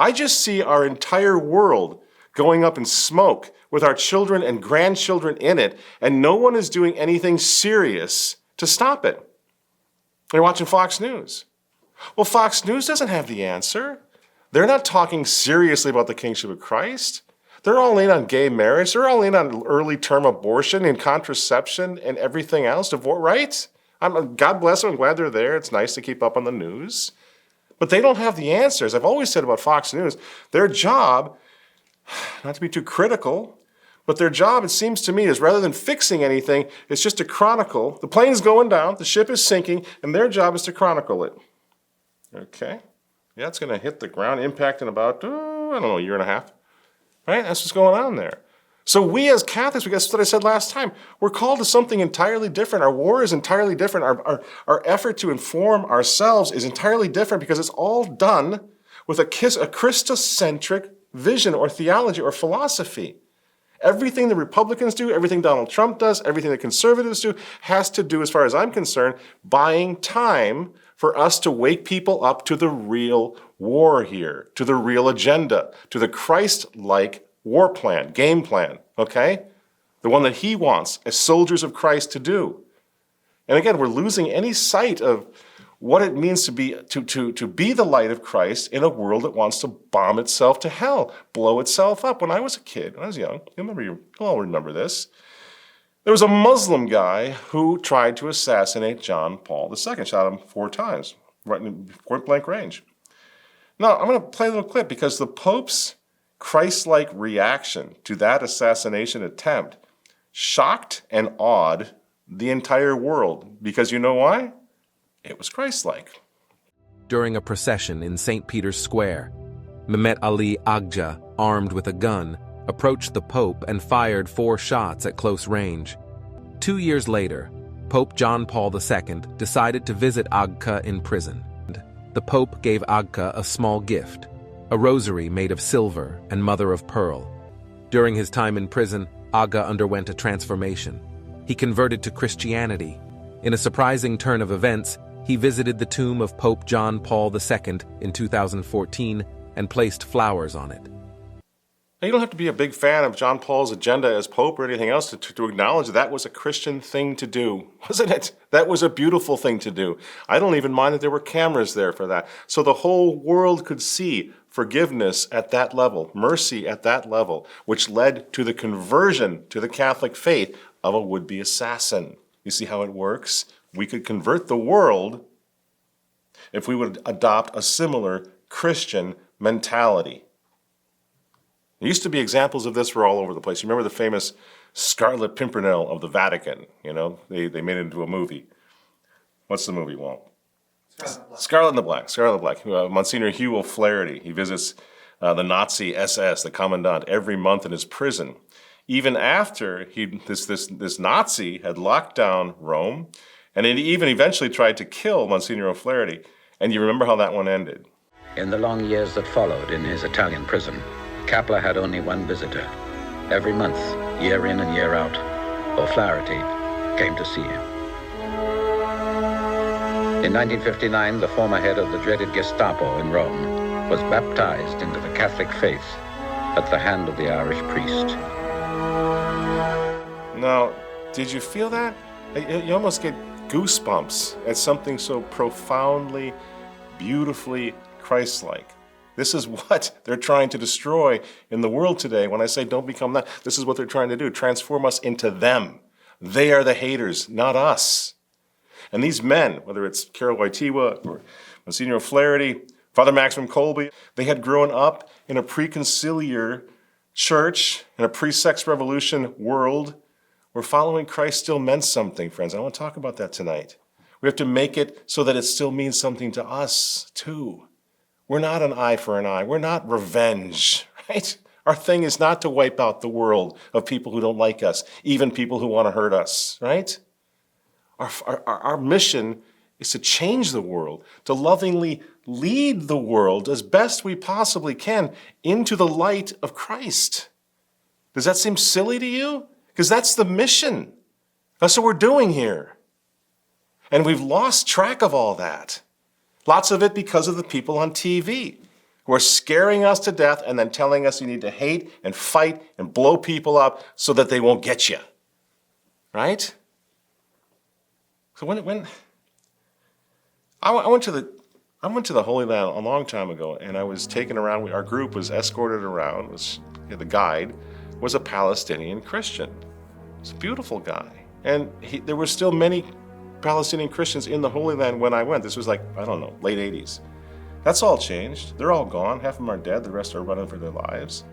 I just see our entire world going up in smoke with our children and grandchildren in it, and no one is doing anything serious to stop it. You're watching Fox News. Well, Fox News doesn't have the answer. They're not talking seriously about the kingship of Christ. They're all in on gay marriage. They're all in on early term abortion and contraception and everything else, right? God bless them. I'm glad they're there. It's nice to keep up on the news. But they don't have the answers. I've always said about Fox News, their job, not to be too critical, but their job, it seems to me, is rather than fixing anything, it's just to chronicle. The plane's going down, the ship is sinking, and their job is to chronicle it. Okay? Yeah, it's going to hit the ground, impact in about, a year and a half. Right? That's what's going on there. So we as Catholics, that's what I said last time, we're called to something entirely different. Our war is entirely different. Our effort to inform ourselves is entirely different because it's all done with a Christocentric vision or theology or philosophy. Everything the Republicans do, everything Donald Trump does, everything the conservatives do has to do, as far as I'm concerned, buying time for us to wake people up to the real war here, to the real agenda, to the Christ-like war plan, game plan, okay? The one that he wants as soldiers of Christ to do. And again, we're losing any sight of what it means to be the light of Christ in a world that wants to bomb itself to hell, blow itself up. When I was a kid, when I was young, you'll all remember this, there was a Muslim guy who tried to assassinate John Paul II, shot him 4 times, right in point-blank range. Now, I'm going to play a little clip because the Pope's Christ-like reaction to that assassination attempt shocked and awed the entire world. Because you know why? It was Christ-like. During a procession in St. Peter's Square, Mehmet Ali Agca, armed with a gun, approached the Pope and fired 4 shots at close range. 2 years later, Pope John Paul II decided to visit Agca in prison. The Pope gave Agca a small gift, a rosary made of silver and mother of pearl. During his time in prison, Agca underwent a transformation. He converted to Christianity. In a surprising turn of events, he visited the tomb of Pope John Paul II in 2014 and placed flowers on it. Now, you don't have to be a big fan of John Paul's agenda as Pope or anything else to acknowledge that was a Christian thing to do, wasn't it? That was a beautiful thing to do. I don't even mind that there were cameras there for that. So the whole world could see forgiveness at that level, mercy at that level, which led to the conversion to the Catholic faith of a would-be assassin. You see how it works? We could convert the world if we would adopt a similar Christian mentality. There used to be examples of this were all over the place. You remember the famous Scarlet Pimpernel of the Vatican? You know, they made it into a movie. What's the movie, Walt? Scarlet and the Black. Scarlet and the Black. Monsignor Hugh O'Flaherty. He visits the Nazi SS, the commandant, every month in his prison. Even after this Nazi had locked down Rome, and he even eventually tried to kill Monsignor O'Flaherty. And you remember how that one ended. In the long years that followed in his Italian prison, Kapler had only one visitor. Every month, year in and year out, O'Flaherty came to see him. In 1959, the former head of the dreaded Gestapo in Rome was baptized into the Catholic faith at the hand of the Irish priest. Now, did you feel that? You almost get goosebumps at something so profoundly, beautifully Christ-like. This is what they're trying to destroy in the world today. When I say don't become that, this is what they're trying to do, transform us into them. They are the haters, not us. And these men, whether it's Karol Wojtyła or Monsignor O'Flaherty, Father Maximum Kolbe, they had grown up in a pre-conciliar church, in a pre-sex revolution world, where following Christ still meant something, friends. I want to talk about that tonight. We have to make it so that it still means something to us, too. We're not an eye for an eye. We're not revenge, right? Our thing is not to wipe out the world of people who don't like us, even people who want to hurt us, right? Our mission is to change the world, to lovingly lead the world as best we possibly can into the light of Christ. Does that seem silly to you? Because that's the mission. That's what we're doing here. And we've lost track of all that. Lots of it because of the people on TV. who are scaring us to death and then telling us you need to hate and fight and blow people up so that they won't get you. Right? So when I went to the Holy Land a long time ago, and I was taken around. Our group was escorted around. The guide was a Palestinian Christian. He's a beautiful guy, and there were still many Palestinian Christians in the Holy Land when I went. This was like, I don't know, late 80s. That's all changed. They're all gone. Half of them are dead. The rest are running for their lives.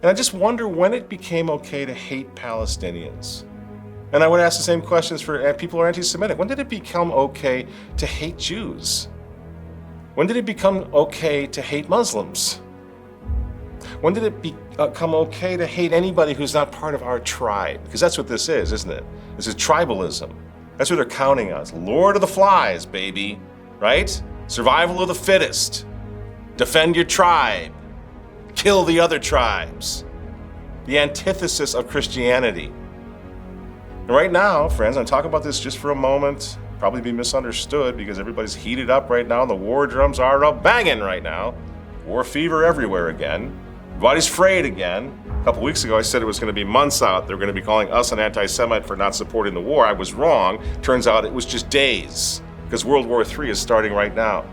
And I just wonder when it became okay to hate Palestinians. And I would ask the same questions for people who are anti-Semitic. When did it become okay to hate Jews? When did it become okay to hate Muslims? When did it become okay to hate anybody who's not part of our tribe? Because that's what this is, isn't it? This is tribalism. That's what they're counting us. Lord of the Flies, baby, right? Survival of the fittest. Defend your tribe. Kill the other tribes. The antithesis of Christianity. And right now, friends, I'm talking about this just for a moment. Probably be misunderstood because everybody's heated up right now and the war drums are up banging right now. War fever everywhere again. Everybody's afraid again. A couple weeks ago I said it was going to be months out. They're going to be calling us an anti-Semite for not supporting the war. I was wrong. Turns out it was just days because World War III is starting right now.